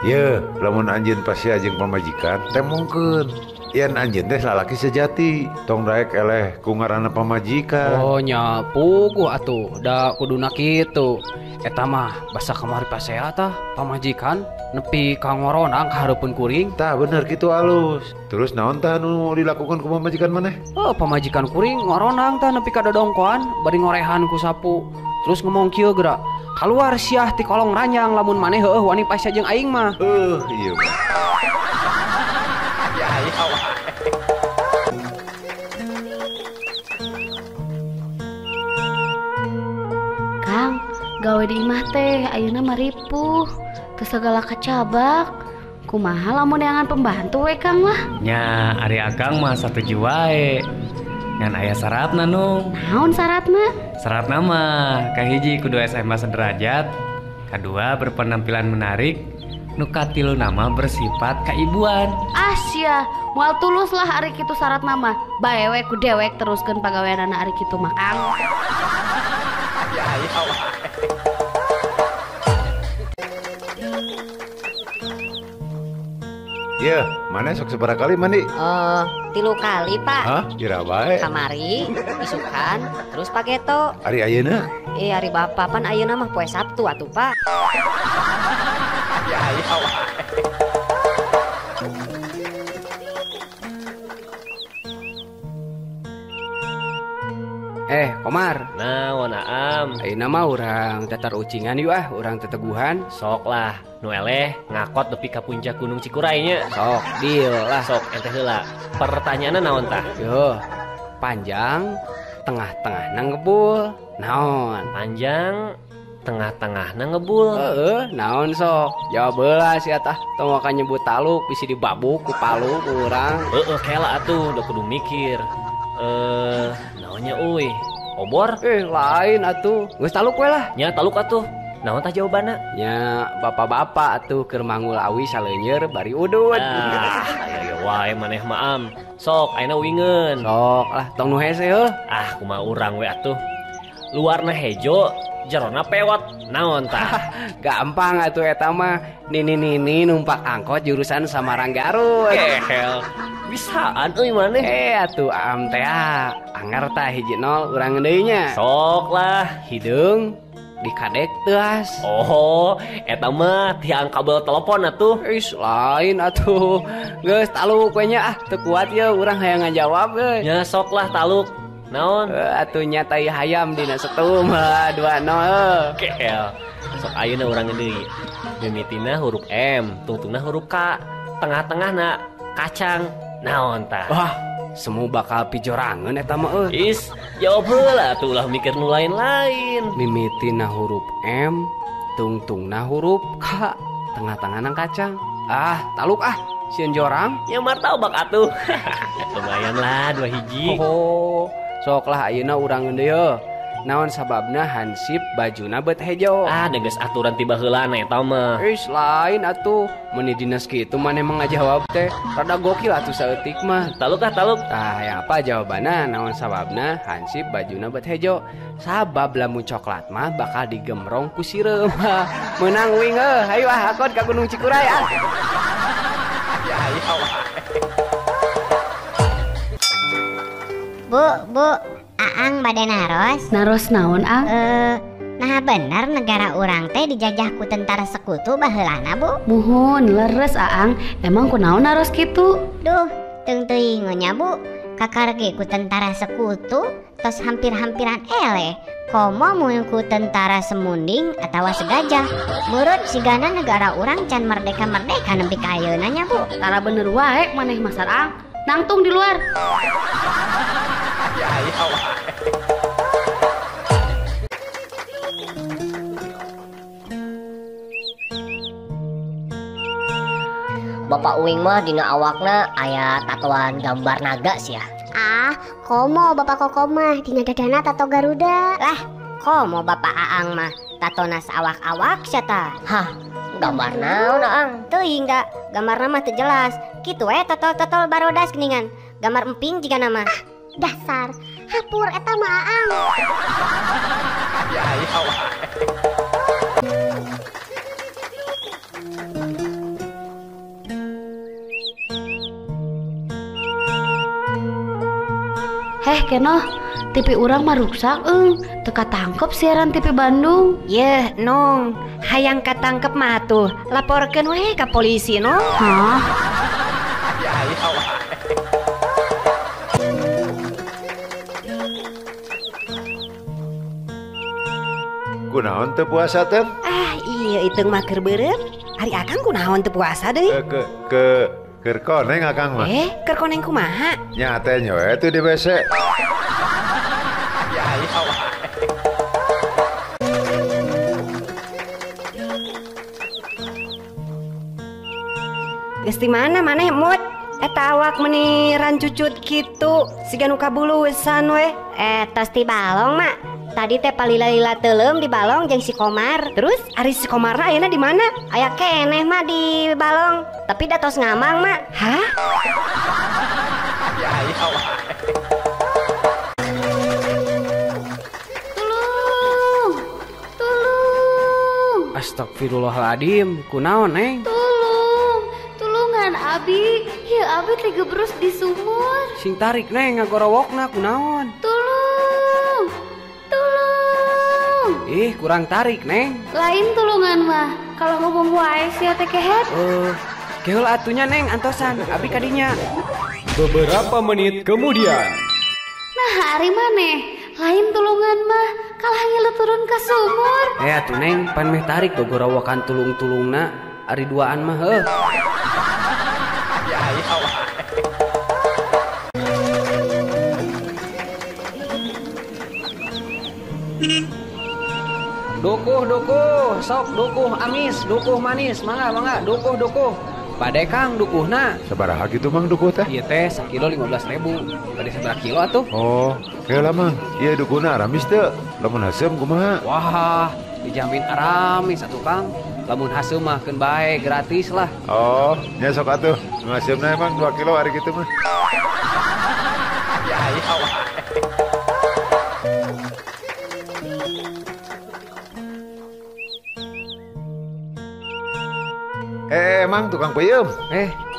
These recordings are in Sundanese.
Ye, lamun anjeun pasti ajeng pamajikan teh mungkin yen anjeun teh lalaki sejati tong daek eleh ku ngaranna pamajikan. Oh nya puguh atuh da kuduna kitu. Eta mah basa kamari pasea tah pamajikan nepi ka ngoronang ka hareupeun kuring. Tah bener kitu alus. Terus naon tah nu dilakukan ku pamajikan maneh? Oh pamajikan kuring ngoronang tah nepi ka dodongkoan bari ngorehan ku sapu. Terus ngomong kieu geura, "Kaluar siah ti kolong ranjang lamun maneh heueuh wani pasea jeung aing mah." Iya. Ya aya wae. Kang, gawe di imah teh ayeuna mah ripuh teu sagala kacabak. Kumaha lamun neangan pembantu we Kang lah? Nya ari akang mah satuju wae. Ngan aya syaratna nu. Naon syaratna? Syaratna mah kahiji kudu SMA sederajat, kadua berpenampilan menarik, nu katilu nama bersifat kaibuan. Sia, moal tulus lah ari kitu syarat nama. Bae we ku dewek teruskeun pagaweanana ari kitu mah Kang. Ya aya wae. Iya, mana sok seberapa kali mandi? 3 kali Pak. Hah? Kira bae. Kamari, isukan, terus pageto. Ari ayeuna? Ari Bapak pan ayeuna mah poe Sabtu atuh Pak. Ya aya wae. Komar. Naon Aam? Ayeuna mah urang tatar ucingan yuk urang teteguhan. Sok lah, nu eleh ngakot nepi ka puncak Gunung Cikuray nya. Sok deal lah. Sok ente heula. Pertanyaanna naon tah? Yo, panjang, tengah-tengahna ngebul. Naon? Panjang, tengah-tengahna ngebul. Naon sok? Jawab heula sia tah. Tong ka nyebut taluk bisi dibabuk ku palu ku urang. Kela atuh udah kudu mikir. Naonnya euy? Obor? Lain atuh. Geus taluk we lah. Nya taluk atuh. Naon tah jawabanna? Nya bapak-bapak atuh keur mangul awi saleunyer bari udud. Aya wae maneh mah Am. Sok ayeuna wingeun. Sok lah tong nu hese heuh. Kumaha urang we atuh. Luarna hejo, jerona pewot. Naon tah? Gampang atuh eta mah. Nini numpak angkot jurusan Samarang Garut. Hel. Bisaan euy maneh. Atuh am teh anger tah 1-0 urang deui nya. Sok lah. Hideung dikadek teas. Oh, eta mah tiang kabel telepon atuh. Lain atuh. Geus taluk we nya teu kuat ye urang hayang ngajawab euy. Nya sok lah taluk. Naon? Atuh nya tai hayam dina setum 2-0. Kel. Sok ayeuna urang deui. Mimitina huruf M, tungtungna huruf K, tengah-tengahna kacang. Naon tah? Wah, semu bakal pijorangeun eta mah euy. Jawab heula atuh ulah mikir nu lain-lain. Mimitina huruf M, tungtungna huruf K, tengah-tengahna kacang. Taluk sieun jorang. Ya martabak atuh. Lumayan lah 2 hiji. Sok lah ayeuna urang deui. Naon sababna hansip bajuna beut hejo? Geus aturan tiba heulana eta mah. Lain atuh. Mun di dinas kitu maneh mah ngajawab teh rada gokil atuh saeutik mah. Taluk. Yang apa jawabanna? Naon sababna hansip bajuna beut hejo? Sabab lamun coklat mah bakal digemrong ku sireum. Meunang uing hayu akod ka Gunung Cikuray Ya aya wae. Bu, Aang bade naros. Naros naon, Ang? Nah bener negara urang teh dijajah ku tentara sekutu baheulana, Bu? Muhun, leres Aang. Emang kunaon naros kitu? Duh, teung teuing nya, Bu. Kakarge ku tentara sekutu tos hampir-hampiran eleh. Komo mun ku tentara semunding atawa segajah. Menurut sigana negara urang can merdeka-merdeka nepi ka ayeuna nya, Bu. Tara bener wae maneh masar Ang. Nangtung di luar. Ya aya wae. Bapak Uing mah dina awakna aya tatoan gambar naga sih ya. Komo Bapak Koko mah dina dadana tato Garuda. Lah, komo Bapak Aang mah tatona saawak-awak sia tah. Gambar naon Aang? Teuing da, gambarna mah teu jelas. Kitu we totol-totol barodas geuningan. Gambar emping jigana mah. Dasar, hapur eta mah Aang. Ya aya wae. kenoh TV urang mah rusak teka tangkep siaran TV Bandung. Yeh nong, hayang katangkep mah tuh laporkeun we ka polisi no. Hah? Kunaon teu puasa teh? Ah iya itu mah keur beureum. Hari akang kunaon teu puasa deui? Keur koneng akang mah. Keur koneng kumaha? Nya teh nyoe teu di WC. Geus di mana maneh mut? Eta awak meuni rancucut kitu siga nu kabulusan we. Tos di balong mak. Tadi teh palila-lila teuleum di balong jeung si Komar. Terus ari si Komarna ayeuna di mana? Aya keneh mah di balong, tapi da tos ngamang mak. Hah? Tulung. Astagfirullahaladzim, kunaon neng? Tulungan abi. Ya abi digebrus di sumur. Sing tarik neng ngagorowokna kunaon? Tulung. Kurang tarik neng. Lain tulungan mah. Kalau ngomong wae sia teh kehet. Keul atunya neng antosan, abi kadinya. Beberapa menit kemudian. Nah hari maneh. Lain tulungan mah. Kalah ngiluturun ka sumur. Atuh neng pan meh tarik gogorowokan tulung-tulungna. Ari duaan mah heuh. Dukuh, sok dukuh amis, dukuh manis, mangga, dukuh. Pade Kang dukuhna. Sabaraha kitu Mang dukuh teh? Ieu teh 1 kilo 15.000. Pade sabaraha kilo atuh? Oh, heula Mang. Ieu dukuhna aramis teu? Lamun haseum kumaha? Wah, dijamin aramis atuh Kang. Lamun haseum mah keun bae gratis lah. Oh, nya sok atuh. Nu haseumna emang 2 kilo ari kitu mah. Mang tukang peuyeum.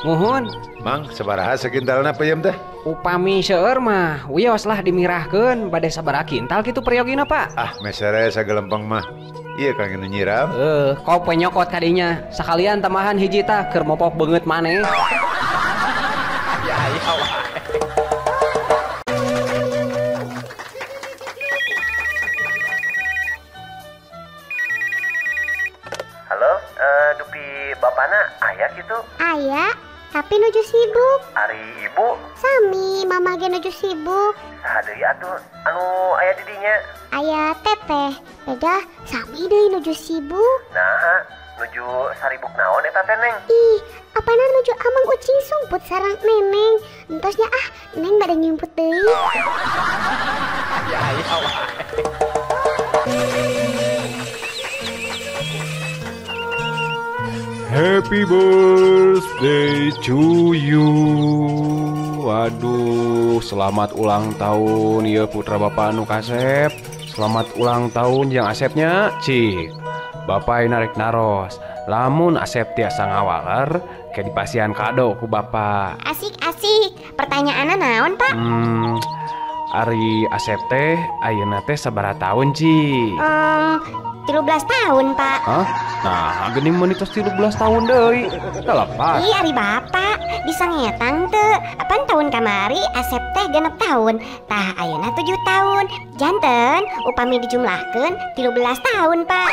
Muhun. Mang, sabaraha sakintalna peuyeum teh? Upami seueur mah, wios lah dimirahkeun bade sabaraha kintal kitu periogina, Pak? Ah, mesere sagelempeng mah. Ieu kang nu nyiram. Kau penyokot kadinya. Sakalian tambahan hiji tah keur mopok beungeut maneh. Bapana aya gitu? Aya, tapi nuju sibuk. Ari ibu? Sami, mama ge nuju sibuk. Saha deui atuh anu aya di dinya? Aya teteh, beda sami deui nuju sibuk. Nah, nuju saribuk naon eta teh Neng? Ih, apana nuju amang ucing sumput sareng neneng. Entosnya neng bade nyimput deui. Happy birthday to you. Waduh, selamat ulang tahun ya putra bapak anu kasep. Selamat ulang tahun yang asepnya, cik. Bapak narik naros. Lamun asep tiasa ngawaler, kayak dipasihan kado ku bapak. Asik. Pertanyaanna naon, Pak? Ari asep teh ayeuna teh sabaraha tahun, cik? 13 tahun, Pak. Hah? Nah, geuning menitos 13 tahun deui. Telepas. Ih, ari bapak, bisa ngetang teu. Apan tahun kamari asep teh 6 tahun. Tah ayeuna 7 tahun. Janten upami dijumlahkeun 13 tahun, Pak.